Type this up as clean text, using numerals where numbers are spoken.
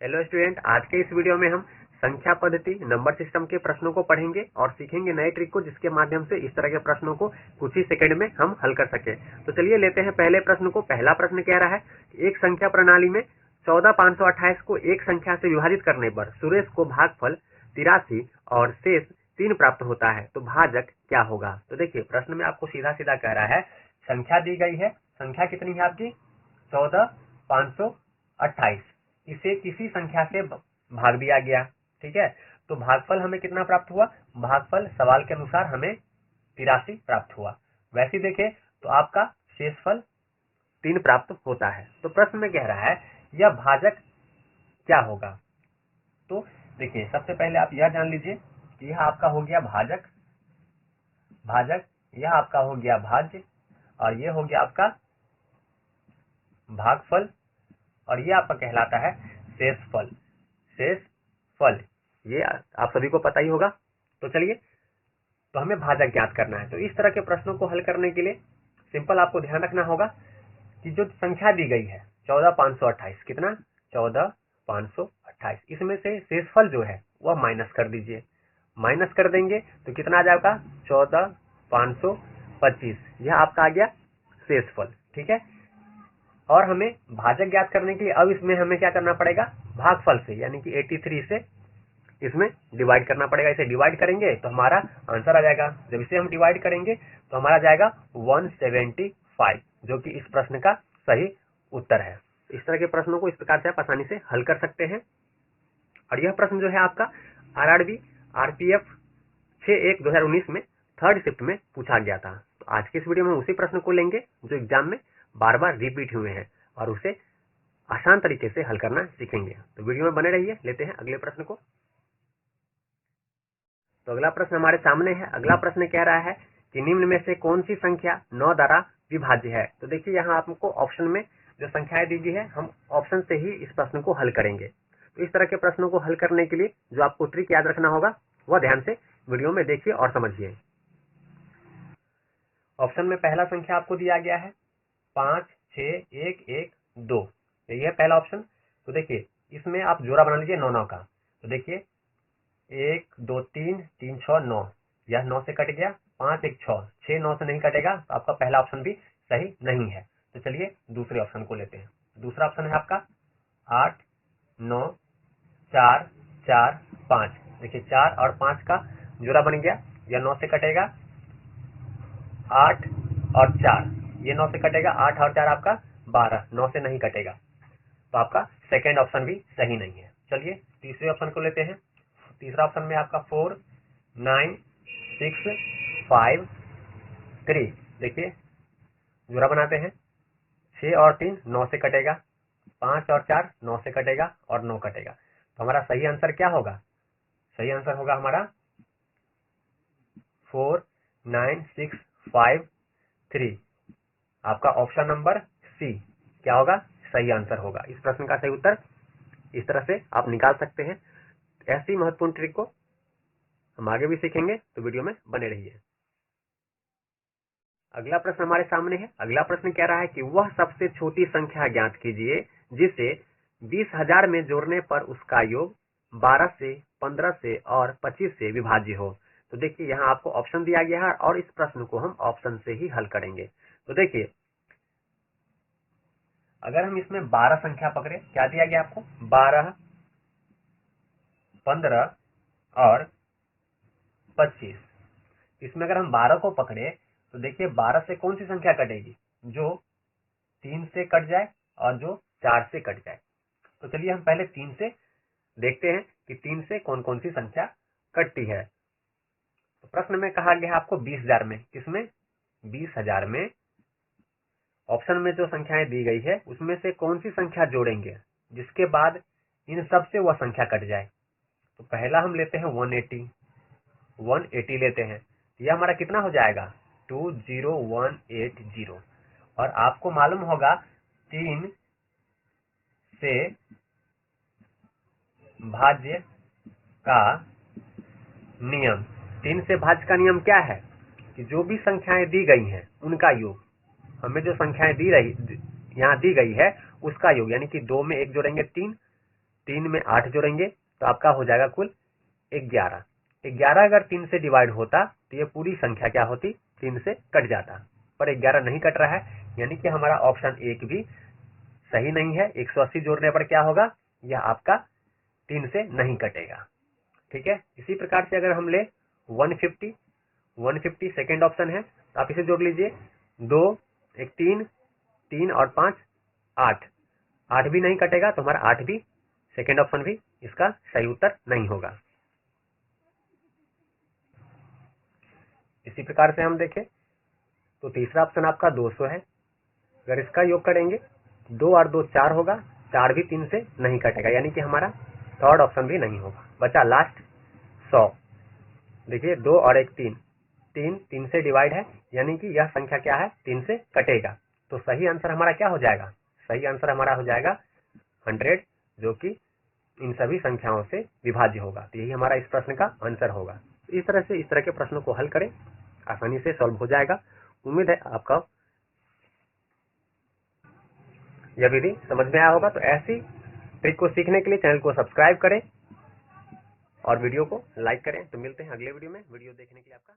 Hello student, आज के इस वीडियो में हम संख्या पद्धति नंबर सिस्टम के प्रश्नों को पढ़ेंगे और सीखेंगे नए ट्रिक को, जिसके माध्यम से इस तरह के प्रश्नों को कुछ ही सेकंड में हम हल कर सके। तो चलिए लेते हैं पहले प्रश्न को। पहला प्रश्न कह रहा है कि एक संख्या प्रणाली में 14,528 को एक संख्या से विभाजित करने पर सुरेश को भागफल 83 और शेष 3 प्राप्त होता है, तो भाजक क्या होगा। तो देखिए प्रश्न में आपको सीधा सीधा कह रहा है, संख्या दी गई है, संख्या कितनी है आपकी 14,528, इसे किसी संख्या से भाग दिया गया, ठीक है। तो भागफल हमें कितना प्राप्त हुआ, भागफल सवाल के अनुसार हमें 83 प्राप्त हुआ। वैसे देखें तो आपका शेषफल 3 प्राप्त होता है। तो प्रश्न में कह रहा है यह भाजक क्या होगा। तो देखिए सबसे पहले आप यह जान लीजिए कि यह आपका हो गया भाजक, यह आपका हो गया भाज्य, और यह हो गया आपका भागफल, और ये आपका कहलाता है शेषफल। ये आप सभी को पता ही होगा। तो चलिए, तो हमें भाजक ज्ञात करना है। तो इस तरह के प्रश्नों को हल करने के लिए सिंपल आपको ध्यान रखना होगा कि जो संख्या दी गई है 14,528, कितना 14,528, इसमें से शेषफल जो है वह माइनस कर दीजिए। माइनस कर देंगे तो कितना आ जाएगा 14,525, यह आपका आ गया शेषफल, ठीक है। और हमें भाजक ज्ञात करने के लिए अब इसमें हमें क्या करना पड़ेगा, भागफल से यानी कि 83 से इसमें डिवाइड करना पड़ेगा। इसे डिवाइड करेंगे तो हमारा आंसर आ जाएगा। जब इसे हम डिवाइड करेंगे तो हमारा जाएगा 175, जो कि इस प्रश्न का सही उत्तर है। इस तरह के प्रश्नों को इस प्रकार से आप आसानी से हल कर सकते हैं। और यह प्रश्न जो है आपका RRB RPF 6/1/2019 में 3rd शिफ्ट में पूछा गया था। तो आज के इस वीडियो में उसी प्रश्न को लेंगे जो एग्जाम में बार बार रिपीट हुए हैं, और उसे आसान तरीके से हल करना सीखेंगे। तो वीडियो में बने रहिए। लेते हैं अगले प्रश्न को। तो अगला प्रश्न हमारे सामने है। अगला प्रश्न कह रहा है कि निम्न में से कौन सी संख्या 9 द्वारा विभाज्य है। तो देखिए यहाँ आपको ऑप्शन में जो संख्याएं दी गई है, हम ऑप्शन से ही इस प्रश्न को हल करेंगे। तो इस तरह के प्रश्नों को हल करने के लिए जो आपको ट्रिक याद रखना होगा वह ध्यान से वीडियो में देखिए और समझिए। ऑप्शन में पहला संख्या आपको दिया गया है 5, 6, 1, 1, 2, यही है पहला ऑप्शन। तो देखिए इसमें आप जोड़ा बना लीजिए 9 9 का। तो देखिए 1, 2, 3, 3, 6, 9, यह 9 से कट गया। 5, 1, 6, 6 9 से नहीं कटेगा, तो आपका पहला ऑप्शन भी सही नहीं है। तो चलिए दूसरे ऑप्शन को लेते हैं। दूसरा ऑप्शन है आपका 8, 9, 4, 4, 5। देखिए 4 और 5 का जोड़ा बन गया, यह 9 से कटेगा। 8 और 4, ये 9 से कटेगा। 8 और 4 आपका 12, 9 से नहीं कटेगा, तो आपका सेकेंड ऑप्शन भी सही नहीं है। चलिए तीसरे ऑप्शन को लेते हैं। तीसरा ऑप्शन में आपका 4, 9, 6, 5, 3। देखिए जोड़ा बनाते हैं। 6 और 3 9 से कटेगा, 5 और 4 9 से कटेगा, और 9 कटेगा। तो हमारा सही आंसर क्या होगा, सही आंसर होगा हमारा 4, 9, 6, 5, 3। आपका ऑप्शन नंबर सी क्या होगा, सही आंसर होगा। इस प्रश्न का सही उत्तर इस तरह से आप निकाल सकते हैं। ऐसी महत्वपूर्ण ट्रिक को हम आगे भी सीखेंगे, तो वीडियो में बने रहिए। अगला प्रश्न हमारे सामने है। अगला प्रश्न कह रहा है कि वह सबसे छोटी संख्या ज्ञात कीजिए जिसे 20,000 में जोड़ने पर उसका योग 12 से, 15 से और 25 से विभाज्य हो। तो देखिए यहाँ आपको ऑप्शन दिया गया है, और इस प्रश्न को हम ऑप्शन से ही हल करेंगे। तो देखिए अगर हम इसमें 12 संख्या पकड़े, क्या दिया गया आपको, 12, 15 और 25। इसमें अगर हम 12 को पकड़े तो देखिए 12 से कौन सी संख्या कटेगी, जो 3 से कट जाए और जो 4 से कट जाए। तो चलिए हम पहले 3 से देखते हैं कि 3 से कौन कौन सी संख्या कटती है। तो प्रश्न में कहा गया आपको 20,000 में, किसमें 20,000 में ऑप्शन में जो संख्याएं दी गई है उसमें से कौन सी संख्या जोड़ेंगे जिसके बाद इन सब से वह संख्या कट जाए। तो पहला हम लेते हैं 180 लेते हैं। यह हमारा कितना हो जाएगा 20180। और आपको मालूम होगा 3 से भाज्य का नियम। 3 से भाज्य का नियम क्या है कि जो भी संख्याएं दी गई हैं उनका योग, हमें जो संख्याएं यहाँ दी गई है उसका योग, यानी कि 2 में 1 जोड़ेंगे 3, 3 में 8 जोड़ेंगे तो आपका हो जाएगा कुल 11। 11 अगर 3 से डिवाइड होता तो ये पूरी संख्या क्या होती, 3 से कट जाता, पर 11 नहीं कट रहा है, यानी कि हमारा ऑप्शन 1 भी सही नहीं है। 180 जोड़ने पर क्या होगा, यह आपका 3 से नहीं कटेगा। ठीक है, इसी प्रकार से अगर हम ले 150 सेकेंड ऑप्शन है, तो आप इसे जोड़ लीजिए। 2 1 3 3 और 5 8, 8 भी नहीं कटेगा, तो हमारा 8 भी, सेकेंड ऑप्शन भी इसका सही उत्तर नहीं होगा। इसी प्रकार से हम देखें तो तीसरा ऑप्शन आपका 200 है। अगर इसका योग करेंगे 2 और 2 4 होगा, 4 भी 3 से नहीं कटेगा, यानी कि हमारा थर्ड ऑप्शन भी नहीं होगा। बचा लास्ट 100। देखिए 2 और 1 3, 3 से डिवाइड है, यानी कि यह संख्या क्या है, 3 से कटेगा, तो सही आंसर हमारा क्या हो जाएगा, सही आंसर हमारा हो जाएगा 100, जो कि इन सभी संख्याओं से विभाज्य होगा। तो यही हमारा इस प्रश्न का आंसर होगा। इस तरह से इस तरह के प्रश्नों को हल करें, आसानी से सॉल्व हो जाएगा। उम्मीद है आपका यह विधि समझ में आया होगा। तो ऐसी ट्रिक को सीखने के लिए चैनल को सब्सक्राइब करें और वीडियो को लाइक करें। तो मिलते हैं अगले वीडियो में। वीडियो देखने के लिए आपका